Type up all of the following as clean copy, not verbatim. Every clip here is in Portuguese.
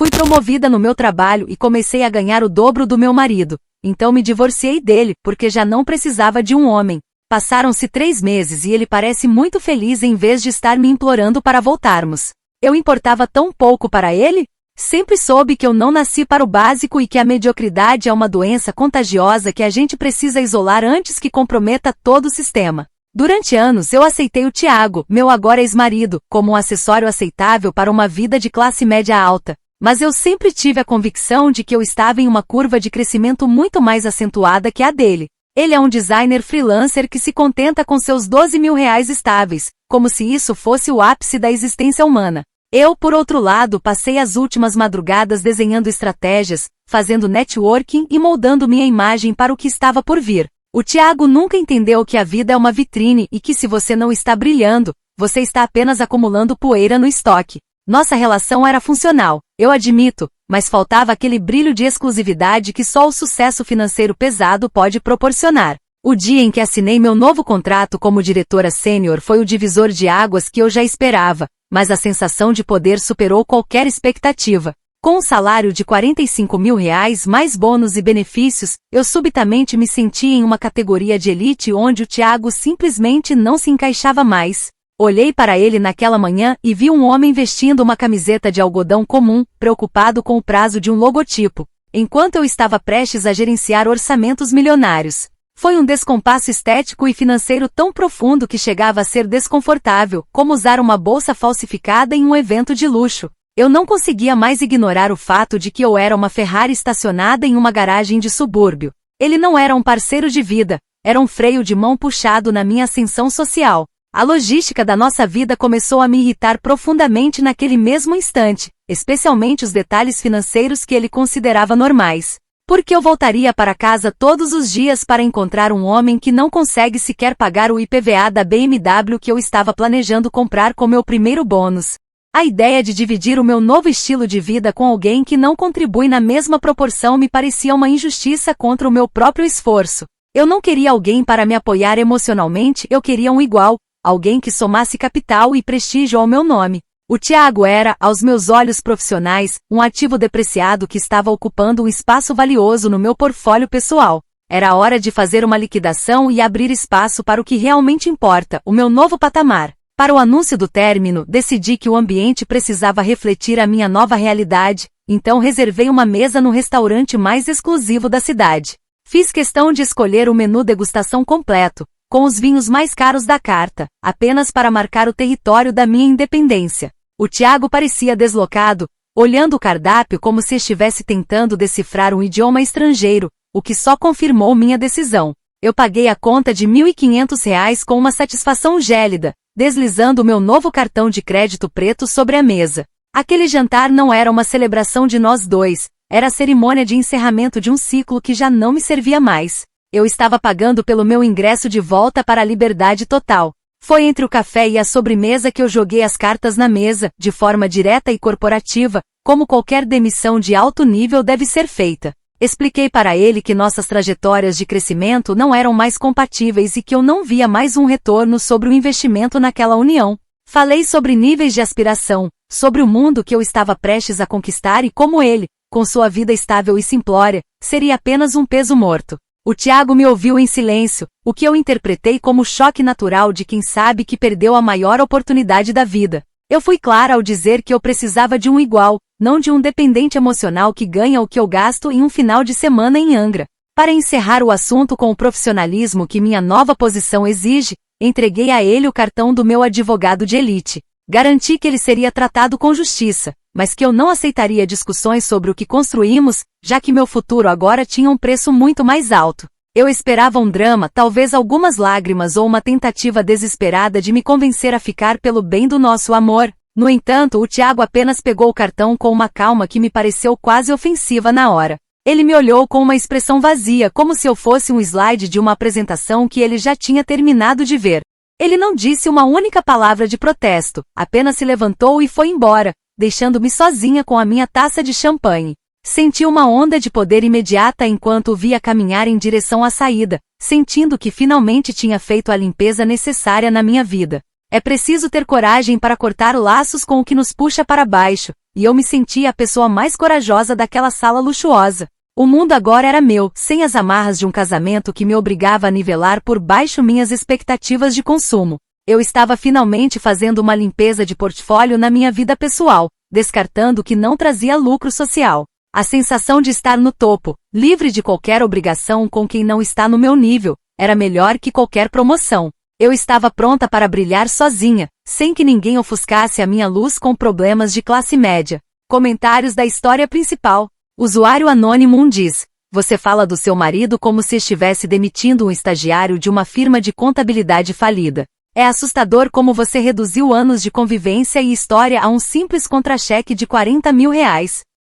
Fui promovida no meu trabalho e comecei a ganhar o dobro do meu marido. Então me divorciei dele, porque já não precisava de um homem. Passaram-se 3 meses e ele parece muito feliz em vez de estar me implorando para voltarmos. Eu importava tão pouco para ele? Sempre soube que eu não nasci para o básico e que a mediocridade é uma doença contagiosa que a gente precisa isolar antes que comprometa todo o sistema. Durante anos eu aceitei o Tiago, meu agora ex-marido, como um acessório aceitável para uma vida de classe média alta. Mas eu sempre tive a convicção de que eu estava em uma curva de crescimento muito mais acentuada que a dele. Ele é um designer freelancer que se contenta com seus R$12.000 estáveis, como se isso fosse o ápice da existência humana. Eu, por outro lado, passei as últimas madrugadas desenhando estratégias, fazendo networking e moldando minha imagem para o que estava por vir. O Tiago nunca entendeu que a vida é uma vitrine e que se você não está brilhando, você está apenas acumulando poeira no estoque. Nossa relação era funcional, eu admito, mas faltava aquele brilho de exclusividade que só o sucesso financeiro pesado pode proporcionar. O dia em que assinei meu novo contrato como diretora sênior foi o divisor de águas que eu já esperava, mas a sensação de poder superou qualquer expectativa. Com um salário de R$45.000 mais bônus e benefícios, eu subitamente me senti em uma categoria de elite onde o Tiago simplesmente não se encaixava mais. Olhei para ele naquela manhã e vi um homem vestindo uma camiseta de algodão comum, preocupado com o prazo de um logotipo, enquanto eu estava prestes a gerenciar orçamentos milionários. Foi um descompasso estético e financeiro tão profundo que chegava a ser desconfortável, como usar uma bolsa falsificada em um evento de luxo. Eu não conseguia mais ignorar o fato de que eu era uma Ferrari estacionada em uma garagem de subúrbio. Ele não era um parceiro de vida, era um freio de mão puxado na minha ascensão social. A logística da nossa vida começou a me irritar profundamente naquele mesmo instante, especialmente os detalhes financeiros que ele considerava normais. Por que eu voltaria para casa todos os dias para encontrar um homem que não consegue sequer pagar o IPVA da BMW que eu estava planejando comprar com meu primeiro bônus? A ideia de dividir o meu novo estilo de vida com alguém que não contribui na mesma proporção me parecia uma injustiça contra o meu próprio esforço. Eu não queria alguém para me apoiar emocionalmente, eu queria um igual, alguém que somasse capital e prestígio ao meu nome. O Tiago era, aos meus olhos profissionais, um ativo depreciado que estava ocupando um espaço valioso no meu portfólio pessoal. Era hora de fazer uma liquidação e abrir espaço para o que realmente importa, o meu novo patamar. Para o anúncio do término, decidi que o ambiente precisava refletir a minha nova realidade, então reservei uma mesa no restaurante mais exclusivo da cidade. Fiz questão de escolher o menu degustação completo, com os vinhos mais caros da carta, apenas para marcar o território da minha independência. O Tiago parecia deslocado, olhando o cardápio como se estivesse tentando decifrar um idioma estrangeiro, o que só confirmou minha decisão. Eu paguei a conta de R$1.500 com uma satisfação gélida, deslizando o meu novo cartão de crédito preto sobre a mesa. Aquele jantar não era uma celebração de nós dois, era a cerimônia de encerramento de um ciclo que já não me servia mais. Eu estava pagando pelo meu ingresso de volta para a liberdade total. Foi entre o café e a sobremesa que eu joguei as cartas na mesa, de forma direta e corporativa, como qualquer demissão de alto nível deve ser feita. Expliquei para ele que nossas trajetórias de crescimento não eram mais compatíveis e que eu não via mais um retorno sobre o investimento naquela união. Falei sobre níveis de aspiração, sobre o mundo que eu estava prestes a conquistar e como ele, com sua vida estável e simplória, seria apenas um peso morto. O Tiago me ouviu em silêncio, o que eu interpretei como choque natural de quem sabe que perdeu a maior oportunidade da vida. Eu fui clara ao dizer que eu precisava de um igual, não de um dependente emocional que ganha o que eu gasto em um final de semana em Angra. Para encerrar o assunto com o profissionalismo que minha nova posição exige, entreguei a ele o cartão do meu advogado de elite. Garanti que ele seria tratado com justiça, mas que eu não aceitaria discussões sobre o que construímos, já que meu futuro agora tinha um preço muito mais alto. Eu esperava um drama, talvez algumas lágrimas ou uma tentativa desesperada de me convencer a ficar pelo bem do nosso amor. No entanto, o Tiago apenas pegou o cartão com uma calma que me pareceu quase ofensiva na hora. Ele me olhou com uma expressão vazia, como se eu fosse um slide de uma apresentação que ele já tinha terminado de ver. Ele não disse uma única palavra de protesto, apenas se levantou e foi embora, deixando-me sozinha com a minha taça de champanhe. Senti uma onda de poder imediata enquanto o via caminhar em direção à saída, sentindo que finalmente tinha feito a limpeza necessária na minha vida. É preciso ter coragem para cortar laços com o que nos puxa para baixo, e eu me sentia a pessoa mais corajosa daquela sala luxuosa. O mundo agora era meu, sem as amarras de um casamento que me obrigava a nivelar por baixo minhas expectativas de consumo. Eu estava finalmente fazendo uma limpeza de portfólio na minha vida pessoal, descartando o que não trazia lucro social. A sensação de estar no topo, livre de qualquer obrigação com quem não está no meu nível, era melhor que qualquer promoção. Eu estava pronta para brilhar sozinha, sem que ninguém ofuscasse a minha luz com problemas de classe média. Comentários da história principal. Usuário Anônimo 1 diz: você fala do seu marido como se estivesse demitindo um estagiário de uma firma de contabilidade falida. É assustador como você reduziu anos de convivência e história a um simples contra-cheque de R$40 mil.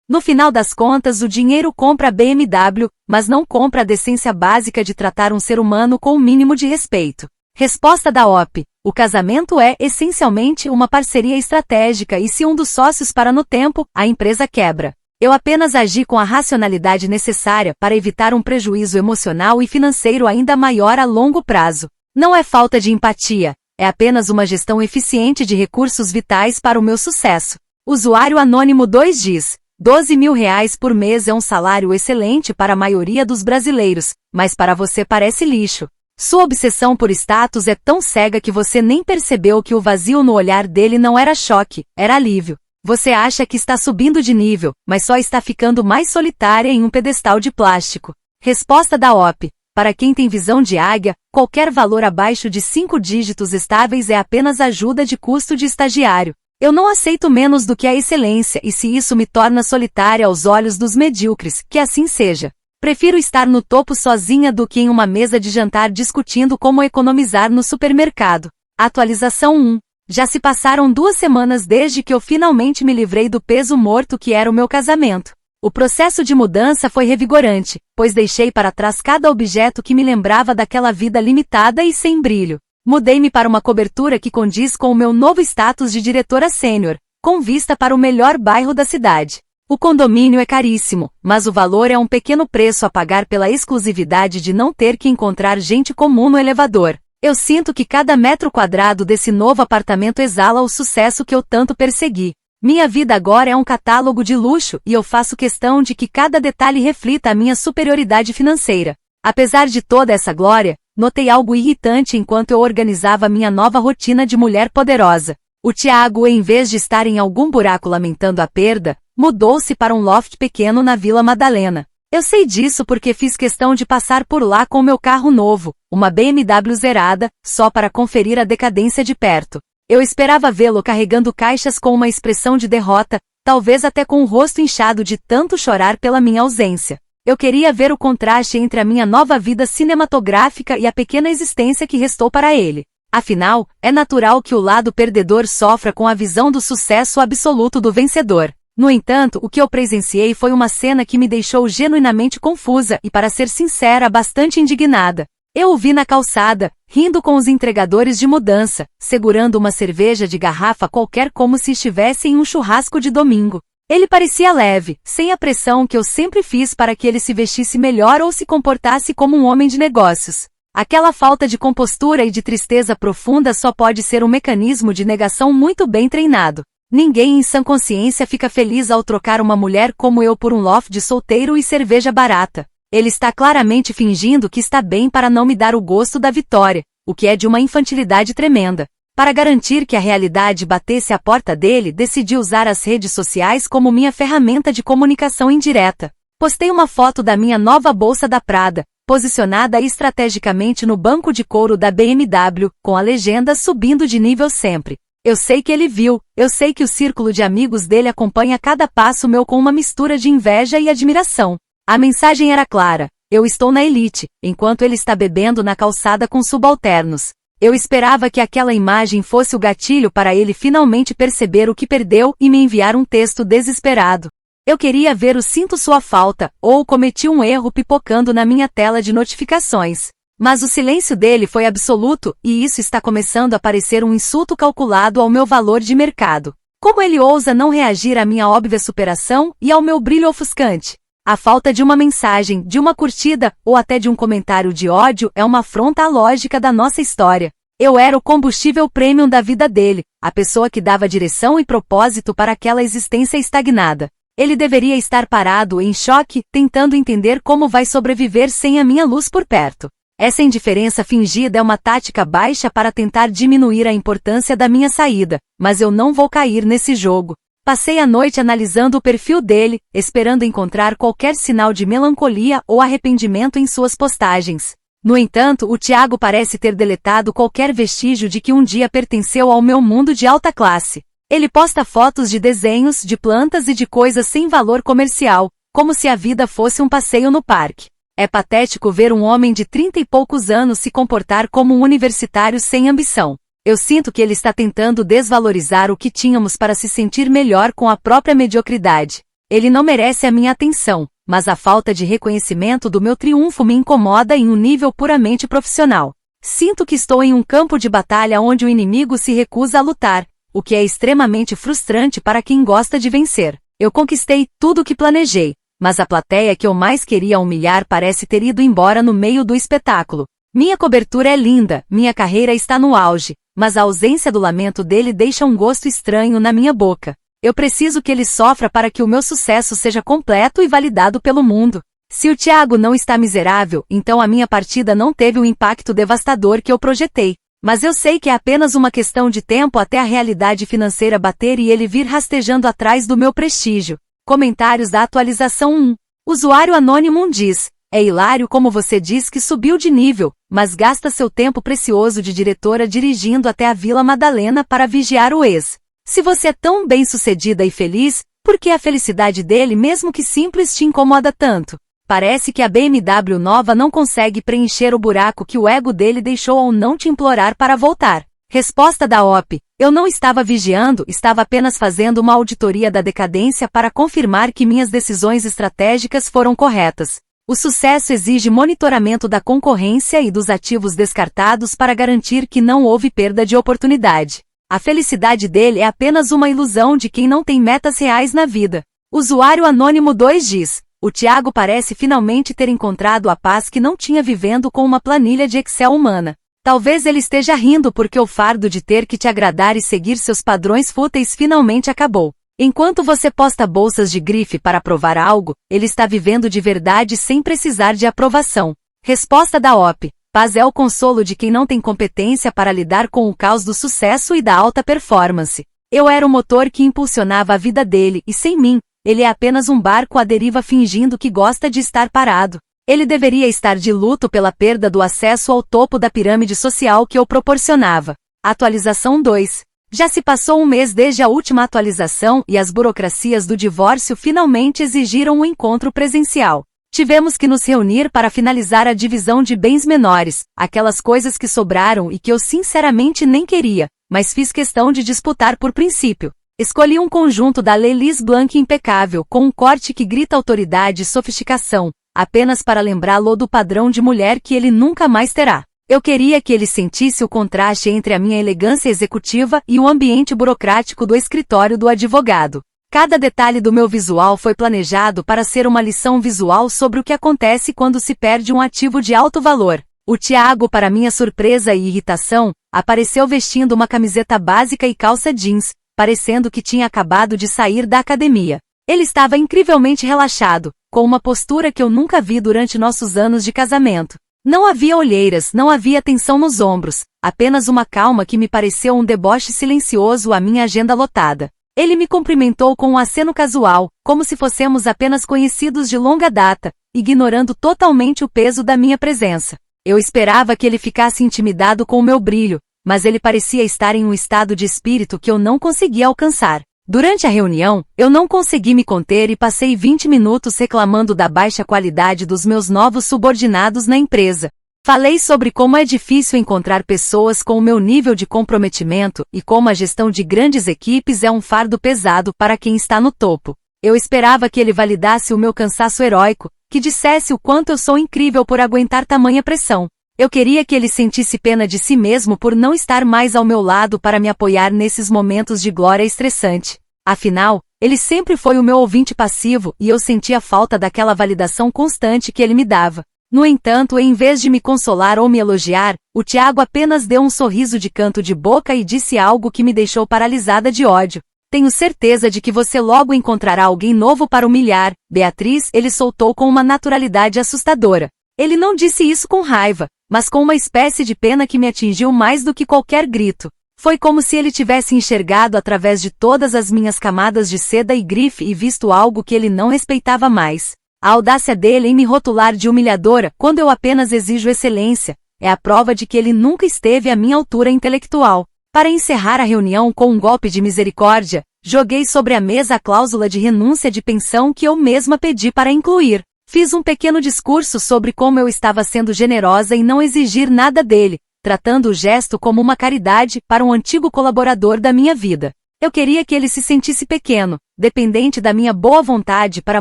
No final das contas, o dinheiro compra a BMW, mas não compra a decência básica de tratar um ser humano com o mínimo de respeito. Resposta da OP: o casamento é, essencialmente, uma parceria estratégica e se um dos sócios para no tempo, a empresa quebra. Eu apenas agi com a racionalidade necessária para evitar um prejuízo emocional e financeiro ainda maior a longo prazo. Não é falta de empatia, é apenas uma gestão eficiente de recursos vitais para o meu sucesso. Usuário Anônimo 2 diz: R$12 mil por mês é um salário excelente para a maioria dos brasileiros, mas para você parece lixo. Sua obsessão por status é tão cega que você nem percebeu que o vazio no olhar dele não era choque, era alívio. Você acha que está subindo de nível, mas só está ficando mais solitária em um pedestal de plástico. Resposta da OP: para quem tem visão de águia, qualquer valor abaixo de 5 dígitos estáveis é apenas ajuda de custo de estagiário. Eu não aceito menos do que a excelência e se isso me torna solitária aos olhos dos medíocres, que assim seja. Prefiro estar no topo sozinha do que em uma mesa de jantar discutindo como economizar no supermercado. Atualização 1. Já se passaram 2 semanas desde que eu finalmente me livrei do peso morto que era o meu casamento. O processo de mudança foi revigorante, pois deixei para trás cada objeto que me lembrava daquela vida limitada e sem brilho. Mudei-me para uma cobertura que condiz com o meu novo status de diretora sênior, com vista para o melhor bairro da cidade. O condomínio é caríssimo, mas o valor é um pequeno preço a pagar pela exclusividade de não ter que encontrar gente comum no elevador. Eu sinto que cada metro quadrado desse novo apartamento exala o sucesso que eu tanto persegui. Minha vida agora é um catálogo de luxo e eu faço questão de que cada detalhe reflita a minha superioridade financeira. Apesar de toda essa glória, notei algo irritante enquanto eu organizava minha nova rotina de mulher poderosa. O Tiago, em vez de estar em algum buraco lamentando a perda, mudou-se para um loft pequeno na Vila Madalena. Eu sei disso porque fiz questão de passar por lá com meu carro novo, uma BMW zerada, só para conferir a decadência de perto. Eu esperava vê-lo carregando caixas com uma expressão de derrota, talvez até com o rosto inchado de tanto chorar pela minha ausência. Eu queria ver o contraste entre a minha nova vida cinematográfica e a pequena existência que restou para ele. Afinal, é natural que o lado perdedor sofra com a visão do sucesso absoluto do vencedor. No entanto, o que eu presenciei foi uma cena que me deixou genuinamente confusa e, para ser sincera, bastante indignada. Eu o vi na calçada, rindo com os entregadores de mudança, segurando uma cerveja de garrafa qualquer como se estivesse em um churrasco de domingo. Ele parecia leve, sem a pressão que eu sempre fiz para que ele se vestisse melhor ou se comportasse como um homem de negócios. Aquela falta de compostura e de tristeza profunda só pode ser um mecanismo de negação muito bem treinado. Ninguém em sã consciência fica feliz ao trocar uma mulher como eu por um loft de solteiro e cerveja barata. Ele está claramente fingindo que está bem para não me dar o gosto da vitória, o que é de uma infantilidade tremenda. Para garantir que a realidade batesse à porta dele, decidi usar as redes sociais como minha ferramenta de comunicação indireta. Postei uma foto da minha nova bolsa da Prada, posicionada estrategicamente no banco de couro da BMW, com a legenda "subindo de nível sempre". Eu sei que ele viu, eu sei que o círculo de amigos dele acompanha cada passo meu com uma mistura de inveja e admiração. A mensagem era clara: eu estou na elite, enquanto ele está bebendo na calçada com subalternos. Eu esperava que aquela imagem fosse o gatilho para ele finalmente perceber o que perdeu e me enviar um texto desesperado. Eu queria ver o "sinto sua falta", ou cometi um erro pipocando na minha tela de notificações. Mas o silêncio dele foi absoluto, e isso está começando a parecer um insulto calculado ao meu valor de mercado. Como ele ousa não reagir à minha óbvia superação e ao meu brilho ofuscante? A falta de uma mensagem, de uma curtida, ou até de um comentário de ódio é uma afronta à lógica da nossa história. Eu era o combustível premium da vida dele, a pessoa que dava direção e propósito para aquela existência estagnada. Ele deveria estar parado, em choque, tentando entender como vai sobreviver sem a minha luz por perto. Essa indiferença fingida é uma tática baixa para tentar diminuir a importância da minha saída, mas eu não vou cair nesse jogo. Passei a noite analisando o perfil dele, esperando encontrar qualquer sinal de melancolia ou arrependimento em suas postagens. No entanto, o Thiago parece ter deletado qualquer vestígio de que um dia pertenceu ao meu mundo de alta classe. Ele posta fotos de desenhos, de plantas e de coisas sem valor comercial, como se a vida fosse um passeio no parque. É patético ver um homem de 30 e poucos anos se comportar como um universitário sem ambição. Eu sinto que ele está tentando desvalorizar o que tínhamos para se sentir melhor com a própria mediocridade. Ele não merece a minha atenção, mas a falta de reconhecimento do meu triunfo me incomoda em um nível puramente profissional. Sinto que estou em um campo de batalha onde o inimigo se recusa a lutar, o que é extremamente frustrante para quem gosta de vencer. Eu conquistei tudo o que planejei, mas a plateia que eu mais queria humilhar parece ter ido embora no meio do espetáculo. Minha cobertura é linda, minha carreira está no auge, mas a ausência do lamento dele deixa um gosto estranho na minha boca. Eu preciso que ele sofra para que o meu sucesso seja completo e validado pelo mundo. Se o Thiago não está miserável, então a minha partida não teve o impacto devastador que eu projetei. Mas eu sei que é apenas uma questão de tempo até a realidade financeira bater e ele vir rastejando atrás do meu prestígio. Comentários da atualização 1. Usuário anônimo diz: é hilário como você diz que subiu de nível, mas gasta seu tempo precioso de diretora dirigindo até a Vila Madalena para vigiar o ex. Se você é tão bem-sucedida e feliz, por que a felicidade dele, mesmo que simples, te incomoda tanto? Parece que a BMW nova não consegue preencher o buraco que o ego dele deixou ao não te implorar para voltar. Resposta da OP: eu não estava vigiando, estava apenas fazendo uma auditoria da decadência para confirmar que minhas decisões estratégicas foram corretas. O sucesso exige monitoramento da concorrência e dos ativos descartados para garantir que não houve perda de oportunidade. A felicidade dele é apenas uma ilusão de quem não tem metas reais na vida. Usuário anônimo 2 diz: o Thiago parece finalmente ter encontrado a paz que não tinha vivendo com uma planilha de Excel humana. Talvez ele esteja rindo porque o fardo de ter que te agradar e seguir seus padrões fúteis finalmente acabou. Enquanto você posta bolsas de grife para provar algo, ele está vivendo de verdade sem precisar de aprovação. Resposta da OP: paz é o consolo de quem não tem competência para lidar com o caos do sucesso e da alta performance. Eu era o motor que impulsionava a vida dele e sem mim, ele é apenas um barco à deriva fingindo que gosta de estar parado. Ele deveria estar de luto pela perda do acesso ao topo da pirâmide social que eu proporcionava. Atualização 2. Já se passou um mês desde a última atualização e as burocracias do divórcio finalmente exigiram um encontro presencial. Tivemos que nos reunir para finalizar a divisão de bens menores, aquelas coisas que sobraram e que eu sinceramente nem queria, mas fiz questão de disputar por princípio. Escolhi um conjunto da Lelis Blanc impecável, com um corte que grita autoridade e sofisticação, apenas para lembrá-lo do padrão de mulher que ele nunca mais terá. Eu queria que ele sentisse o contraste entre a minha elegância executiva e o ambiente burocrático do escritório do advogado. Cada detalhe do meu visual foi planejado para ser uma lição visual sobre o que acontece quando se perde um ativo de alto valor. O Thiago, para minha surpresa e irritação, apareceu vestindo uma camiseta básica e calça jeans, parecendo que tinha acabado de sair da academia. Ele estava incrivelmente relaxado, com uma postura que eu nunca vi durante nossos anos de casamento. Não havia olheiras, não havia tensão nos ombros, apenas uma calma que me pareceu um deboche silencioso à minha agenda lotada. Ele me cumprimentou com um aceno casual, como se fôssemos apenas conhecidos de longa data, ignorando totalmente o peso da minha presença. Eu esperava que ele ficasse intimidado com o meu brilho, mas ele parecia estar em um estado de espírito que eu não conseguia alcançar. Durante a reunião, eu não consegui me conter e passei 20 minutos reclamando da baixa qualidade dos meus novos subordinados na empresa. Falei sobre como é difícil encontrar pessoas com o meu nível de comprometimento e como a gestão de grandes equipes é um fardo pesado para quem está no topo. Eu esperava que ele validasse o meu cansaço heróico, que dissesse o quanto eu sou incrível por aguentar tamanha pressão. Eu queria que ele sentisse pena de si mesmo por não estar mais ao meu lado para me apoiar nesses momentos de glória estressante. Afinal, ele sempre foi o meu ouvinte passivo e eu sentia falta daquela validação constante que ele me dava. No entanto, em vez de me consolar ou me elogiar, o Tiago apenas deu um sorriso de canto de boca e disse algo que me deixou paralisada de ódio. Tenho certeza de que você logo encontrará alguém novo para humilhar, Beatriz, ele soltou com uma naturalidade assustadora. Ele não disse isso com raiva, mas com uma espécie de pena que me atingiu mais do que qualquer grito. Foi como se ele tivesse enxergado através de todas as minhas camadas de seda e grife e visto algo que ele não respeitava mais. A audácia dele em me rotular de humilhadora, quando eu apenas exijo excelência, é a prova de que ele nunca esteve à minha altura intelectual. Para encerrar a reunião com um golpe de misericórdia, joguei sobre a mesa a cláusula de renúncia de pensão que eu mesma pedi para incluir. Fiz um pequeno discurso sobre como eu estava sendo generosa em não exigir nada dele, tratando o gesto como uma caridade para um antigo colaborador da minha vida. Eu queria que ele se sentisse pequeno, dependente da minha boa vontade para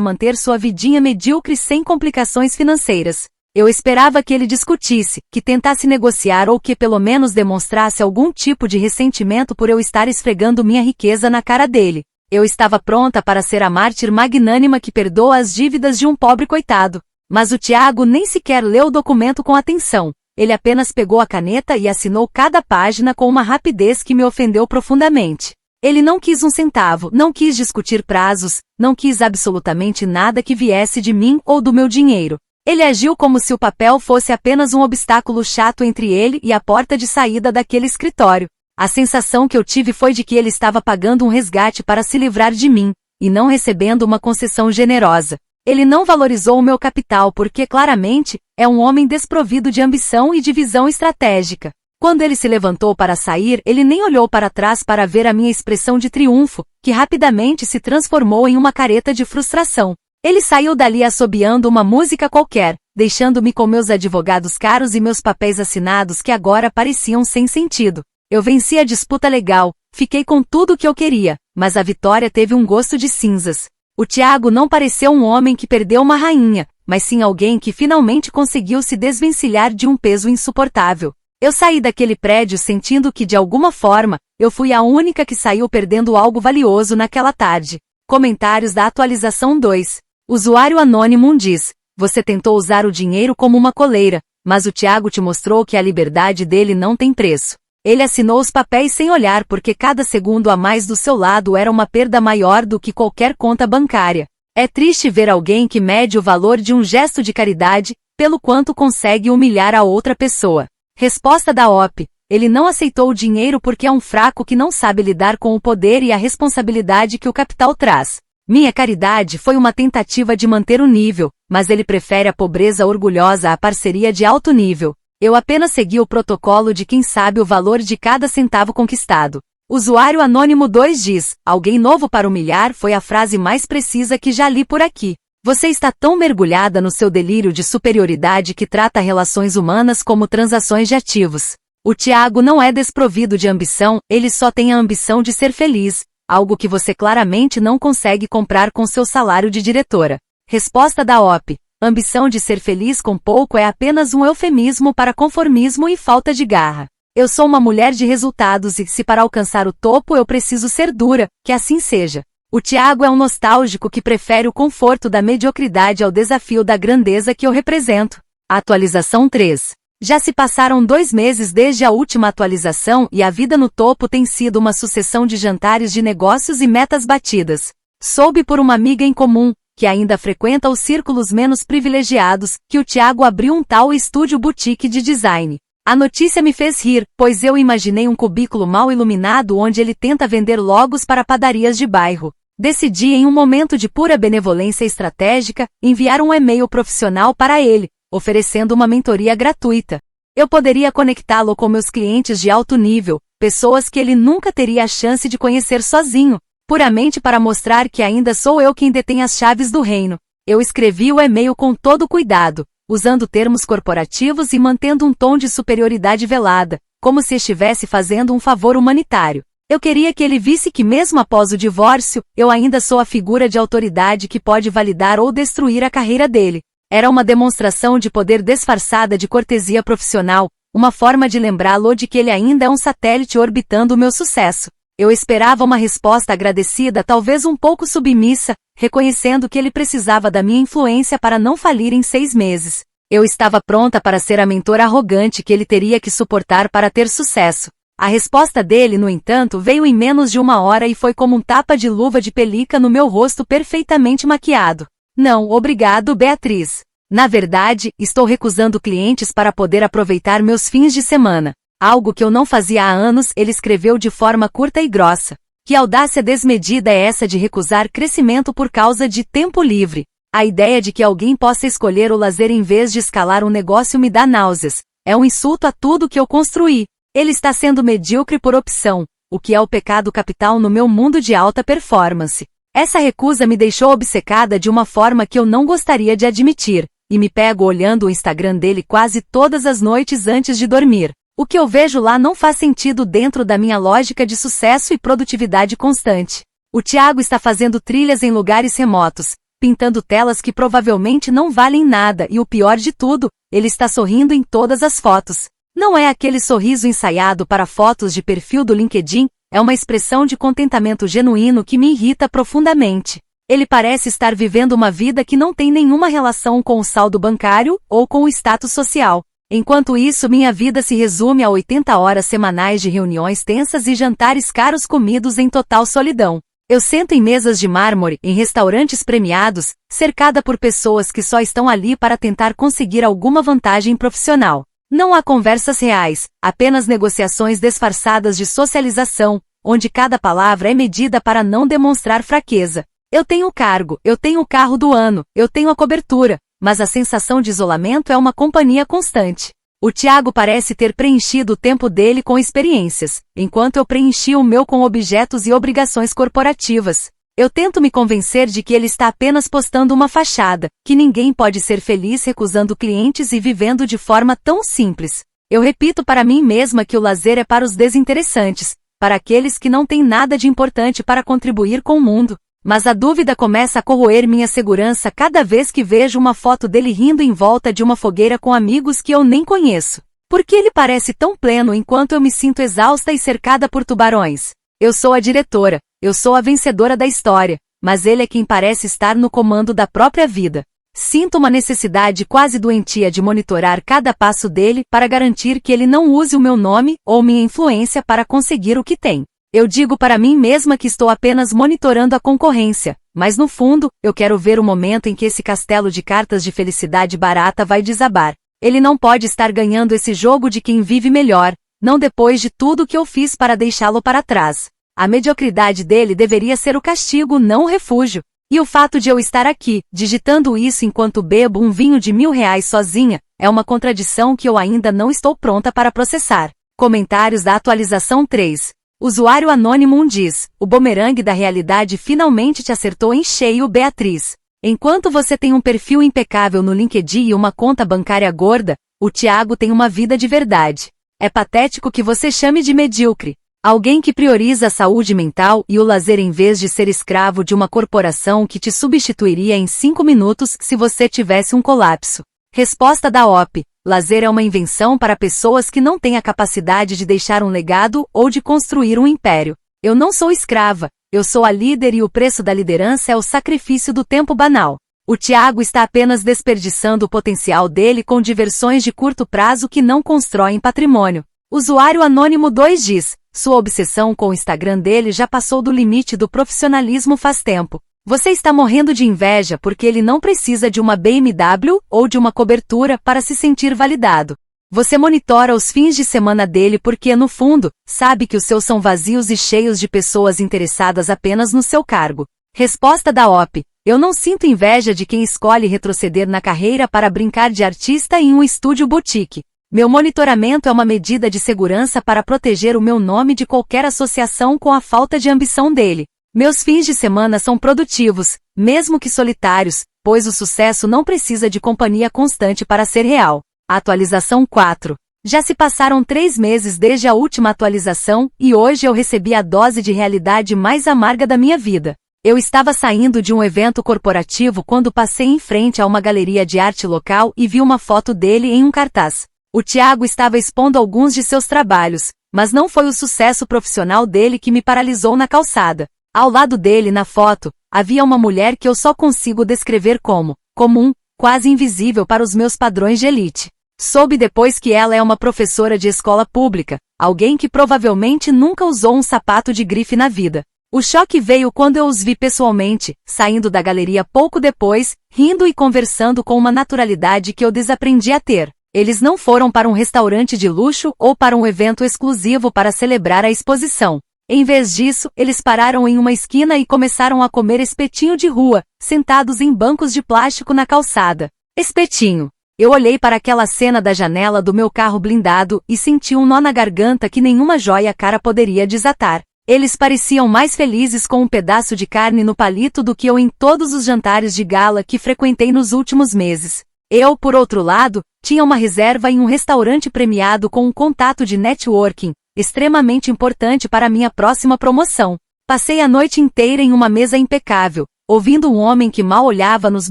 manter sua vidinha medíocre sem complicações financeiras. Eu esperava que ele discutisse, que tentasse negociar ou que pelo menos demonstrasse algum tipo de ressentimento por eu estar esfregando minha riqueza na cara dele. Eu estava pronta para ser a mártir magnânima que perdoa as dívidas de um pobre coitado. Mas o Tiago nem sequer leu o documento com atenção. Ele apenas pegou a caneta e assinou cada página com uma rapidez que me ofendeu profundamente. Ele não quis um centavo, não quis discutir prazos, não quis absolutamente nada que viesse de mim ou do meu dinheiro. Ele agiu como se o papel fosse apenas um obstáculo chato entre ele e a porta de saída daquele escritório. A sensação que eu tive foi de que ele estava pagando um resgate para se livrar de mim, e não recebendo uma concessão generosa. Ele não valorizou o meu capital porque, claramente, é um homem desprovido de ambição e de visão estratégica. Quando ele se levantou para sair, ele nem olhou para trás para ver a minha expressão de triunfo, que rapidamente se transformou em uma careta de frustração. Ele saiu dali assobiando uma música qualquer, deixando-me com meus advogados caros e meus papéis assinados que agora pareciam sem sentido. Eu venci a disputa legal, fiquei com tudo o que eu queria, mas a vitória teve um gosto de cinzas. O Tiago não pareceu um homem que perdeu uma rainha, mas sim alguém que finalmente conseguiu se desvencilhar de um peso insuportável. Eu saí daquele prédio sentindo que de alguma forma, eu fui a única que saiu perdendo algo valioso naquela tarde. Comentários da atualização 2. Usuário anônimo diz: você tentou usar o dinheiro como uma coleira, mas o Tiago te mostrou que a liberdade dele não tem preço. Ele assinou os papéis sem olhar porque cada segundo a mais do seu lado era uma perda maior do que qualquer conta bancária. É triste ver alguém que mede o valor de um gesto de caridade, pelo quanto consegue humilhar a outra pessoa. Resposta da OP: ele não aceitou o dinheiro porque é um fraco que não sabe lidar com o poder e a responsabilidade que o capital traz. Minha caridade foi uma tentativa de manter o nível, mas ele prefere a pobreza orgulhosa à parceria de alto nível. Eu apenas segui o protocolo de quem sabe o valor de cada centavo conquistado. Usuário anônimo 2 diz: alguém novo para humilhar foi a frase mais precisa que já li por aqui. Você está tão mergulhada no seu delírio de superioridade que trata relações humanas como transações de ativos. O Tiago não é desprovido de ambição, ele só tem a ambição de ser feliz, algo que você claramente não consegue comprar com seu salário de diretora. Resposta da OP: ambição de ser feliz com pouco é apenas um eufemismo para conformismo e falta de garra. Eu sou uma mulher de resultados e se para alcançar o topo eu preciso ser dura, que assim seja. O Tiago é um nostálgico que prefere o conforto da mediocridade ao desafio da grandeza que eu represento. Atualização 3. Já se passaram 2 meses desde a última atualização e a vida no topo tem sido uma sucessão de jantares de negócios e metas batidas. Soube por uma amiga em comum, que ainda frequenta os círculos menos privilegiados, que o Tiago abriu um tal estúdio boutique de design. A notícia me fez rir, pois eu imaginei um cubículo mal iluminado onde ele tenta vender logos para padarias de bairro. Decidi, em um momento de pura benevolência estratégica, enviar um e-mail profissional para ele, oferecendo uma mentoria gratuita. Eu poderia conectá-lo com meus clientes de alto nível, pessoas que ele nunca teria a chance de conhecer sozinho, puramente para mostrar que ainda sou eu quem detém as chaves do reino. Eu escrevi o e-mail com todo cuidado, usando termos corporativos e mantendo um tom de superioridade velada, como se estivesse fazendo um favor humanitário. Eu queria que ele visse que mesmo após o divórcio, eu ainda sou a figura de autoridade que pode validar ou destruir a carreira dele. Era uma demonstração de poder disfarçada de cortesia profissional, uma forma de lembrá-lo de que ele ainda é um satélite orbitando o meu sucesso. Eu esperava uma resposta agradecida, talvez um pouco submissa, reconhecendo que ele precisava da minha influência para não falir em 6 meses. Eu estava pronta para ser a mentora arrogante que ele teria que suportar para ter sucesso. A resposta dele, no entanto, veio em menos de 1 hora e foi como um tapa de luva de pelica no meu rosto perfeitamente maquiado. Não, obrigado, Beatriz. Na verdade, estou recusando clientes para poder aproveitar meus fins de semana. Algo que eu não fazia há anos, ele escreveu de forma curta e grossa. Que audácia desmedida é essa de recusar crescimento por causa de tempo livre? A ideia de que alguém possa escolher o lazer em vez de escalar um negócio me dá náuseas. É um insulto a tudo que eu construí. Ele está sendo medíocre por opção, o que é o pecado capital no meu mundo de alta performance. Essa recusa me deixou obcecada de uma forma que eu não gostaria de admitir, e me pego olhando o Instagram dele quase todas as noites antes de dormir. O que eu vejo lá não faz sentido dentro da minha lógica de sucesso e produtividade constante. O Thiago está fazendo trilhas em lugares remotos, pintando telas que provavelmente não valem nada e o pior de tudo, ele está sorrindo em todas as fotos. Não é aquele sorriso ensaiado para fotos de perfil do LinkedIn, é uma expressão de contentamento genuíno que me irrita profundamente. Ele parece estar vivendo uma vida que não tem nenhuma relação com o saldo bancário ou com o status social. Enquanto isso, minha vida se resume a 80 horas semanais de reuniões tensas e jantares caros comidos em total solidão. Eu sento em mesas de mármore, em restaurantes premiados, cercada por pessoas que só estão ali para tentar conseguir alguma vantagem profissional. Não há conversas reais, apenas negociações disfarçadas de socialização, onde cada palavra é medida para não demonstrar fraqueza. Eu tenho o cargo, eu tenho o carro do ano, eu tenho a cobertura, mas a sensação de isolamento é uma companhia constante. O Thiago parece ter preenchido o tempo dele com experiências, enquanto eu preenchi o meu com objetos e obrigações corporativas. Eu tento me convencer de que ele está apenas postando uma fachada, que ninguém pode ser feliz recusando clientes e vivendo de forma tão simples. Eu repito para mim mesma que o lazer é para os desinteressantes, para aqueles que não têm nada de importante para contribuir com o mundo. Mas a dúvida começa a corroer minha segurança cada vez que vejo uma foto dele rindo em volta de uma fogueira com amigos que eu nem conheço. Por que ele parece tão pleno enquanto eu me sinto exausta e cercada por tubarões? Eu sou a diretora, eu sou a vencedora da história, mas ele é quem parece estar no comando da própria vida. Sinto uma necessidade quase doentia de monitorar cada passo dele para garantir que ele não use o meu nome ou minha influência para conseguir o que tem. Eu digo para mim mesma que estou apenas monitorando a concorrência, mas no fundo, eu quero ver o momento em que esse castelo de cartas de felicidade barata vai desabar. Ele não pode estar ganhando esse jogo de quem vive melhor, não depois de tudo que eu fiz para deixá-lo para trás. A mediocridade dele deveria ser o castigo, não o refúgio. E o fato de eu estar aqui, digitando isso enquanto bebo um vinho de R$ 1.000 sozinha, é uma contradição que eu ainda não estou pronta para processar. Comentários da atualização 3. Usuário Anônimo 1 diz, o bumerangue da realidade finalmente te acertou em cheio, Beatriz. Enquanto você tem um perfil impecável no LinkedIn e uma conta bancária gorda, o Thiago tem uma vida de verdade. É patético que você chame de medíocre. Alguém que prioriza a saúde mental e o lazer em vez de ser escravo de uma corporação que te substituiria em 5 minutos se você tivesse um colapso. Resposta da OP. Lazer é uma invenção para pessoas que não têm a capacidade de deixar um legado ou de construir um império. Eu não sou escrava, eu sou a líder e o preço da liderança é o sacrifício do tempo banal. O Thiago está apenas desperdiçando o potencial dele com diversões de curto prazo que não constroem patrimônio. Usuário Anônimo 2 diz, sua obsessão com o Instagram dele já passou do limite do profissionalismo faz tempo. Você está morrendo de inveja porque ele não precisa de uma BMW ou de uma cobertura para se sentir validado. Você monitora os fins de semana dele porque, no fundo, sabe que os seus são vazios e cheios de pessoas interessadas apenas no seu cargo. Resposta da OP. Eu não sinto inveja de quem escolhe retroceder na carreira para brincar de artista em um estúdio boutique. Meu monitoramento é uma medida de segurança para proteger o meu nome de qualquer associação com a falta de ambição dele. Meus fins de semana são produtivos, mesmo que solitários, pois o sucesso não precisa de companhia constante para ser real. Atualização 4. Já se passaram 3 meses desde a última atualização e hoje eu recebi a dose de realidade mais amarga da minha vida. Eu estava saindo de um evento corporativo quando passei em frente a uma galeria de arte local e vi uma foto dele em um cartaz. O Thiago estava expondo alguns de seus trabalhos, mas não foi o sucesso profissional dele que me paralisou na calçada. Ao lado dele na foto, havia uma mulher que eu só consigo descrever como comum, quase invisível para os meus padrões de elite. Soube depois que ela é uma professora de escola pública, alguém que provavelmente nunca usou um sapato de grife na vida. O choque veio quando eu os vi pessoalmente, saindo da galeria pouco depois, rindo e conversando com uma naturalidade que eu desaprendi a ter. Eles não foram para um restaurante de luxo ou para um evento exclusivo para celebrar a exposição. Em vez disso, eles pararam em uma esquina e começaram a comer espetinho de rua, sentados em bancos de plástico na calçada. Espetinho. Eu olhei para aquela cena da janela do meu carro blindado e senti um nó na garganta que nenhuma joia cara poderia desatar. Eles pareciam mais felizes com um pedaço de carne no palito do que eu em todos os jantares de gala que frequentei nos últimos meses. Eu, por outro lado, tinha uma reserva em um restaurante premiado com um contato de networking, extremamente importante para minha próxima promoção. Passei a noite inteira em uma mesa impecável, ouvindo um homem que mal olhava nos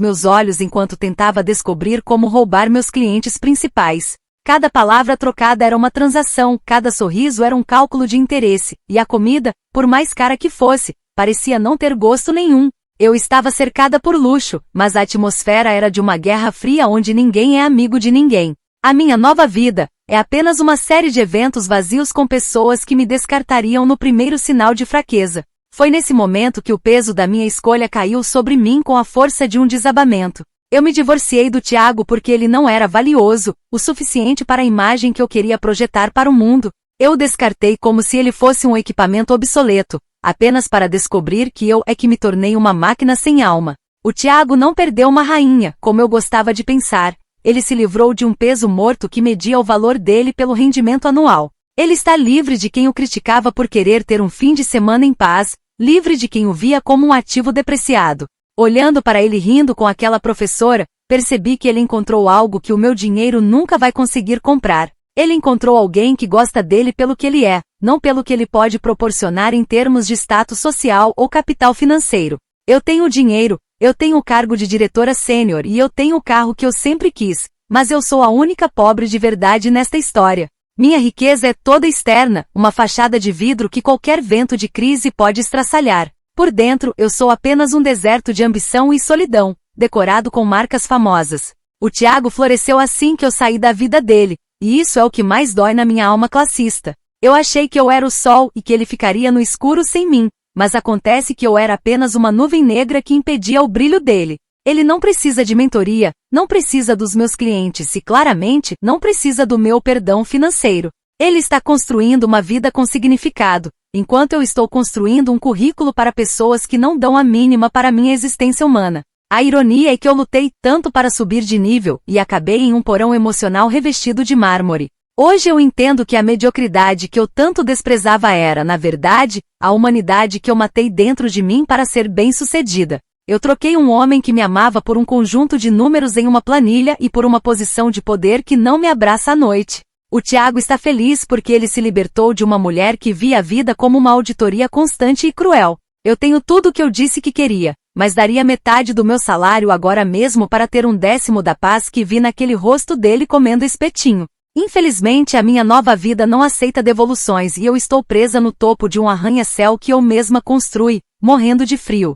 meus olhos enquanto tentava descobrir como roubar meus clientes principais. Cada palavra trocada era uma transação, cada sorriso era um cálculo de interesse, e a comida, por mais cara que fosse, parecia não ter gosto nenhum. Eu estava cercada por luxo, mas a atmosfera era de uma guerra fria onde ninguém é amigo de ninguém. A minha nova vida é apenas uma série de eventos vazios com pessoas que me descartariam no primeiro sinal de fraqueza. Foi nesse momento que o peso da minha escolha caiu sobre mim com a força de um desabamento. Eu me divorciei do Thiago porque ele não era valioso o suficiente para a imagem que eu queria projetar para o mundo. Eu o descartei como se ele fosse um equipamento obsoleto, apenas para descobrir que eu é que me tornei uma máquina sem alma. O Thiago não perdeu uma rainha, como eu gostava de pensar. Ele se livrou de um peso morto que media o valor dele pelo rendimento anual. Ele está livre de quem o criticava por querer ter um fim de semana em paz, livre de quem o via como um ativo depreciado. Olhando para ele rindo com aquela professora, percebi que ele encontrou algo que o meu dinheiro nunca vai conseguir comprar. Ele encontrou alguém que gosta dele pelo que ele é, não pelo que ele pode proporcionar em termos de status social ou capital financeiro. Eu tenho dinheiro, eu tenho o cargo de diretora sênior e eu tenho o carro que eu sempre quis, mas eu sou a única pobre de verdade nesta história. Minha riqueza é toda externa, uma fachada de vidro que qualquer vento de crise pode estraçalhar. Por dentro, eu sou apenas um deserto de ambição e solidão, decorado com marcas famosas. O Thiago floresceu assim que eu saí da vida dele, e isso é o que mais dói na minha alma classista. Eu achei que eu era o sol e que ele ficaria no escuro sem mim, mas acontece que eu era apenas uma nuvem negra que impedia o brilho dele. Ele não precisa de mentoria, não precisa dos meus clientes e claramente não precisa do meu perdão financeiro. Ele está construindo uma vida com significado, enquanto eu estou construindo um currículo para pessoas que não dão a mínima para minha existência humana. A ironia é que eu lutei tanto para subir de nível e acabei em um porão emocional revestido de mármore. Hoje eu entendo que a mediocridade que eu tanto desprezava era, na verdade, a humanidade que eu matei dentro de mim para ser bem-sucedida. Eu troquei um homem que me amava por um conjunto de números em uma planilha e por uma posição de poder que não me abraça à noite. O Thiago está feliz porque ele se libertou de uma mulher que via a vida como uma auditoria constante e cruel. Eu tenho tudo o que eu disse que queria, mas daria metade do meu salário agora mesmo para ter um décimo da paz que vi naquele rosto dele comendo espetinho. Infelizmente a minha nova vida não aceita devoluções e eu estou presa no topo de um arranha-céu que eu mesma construí, morrendo de frio.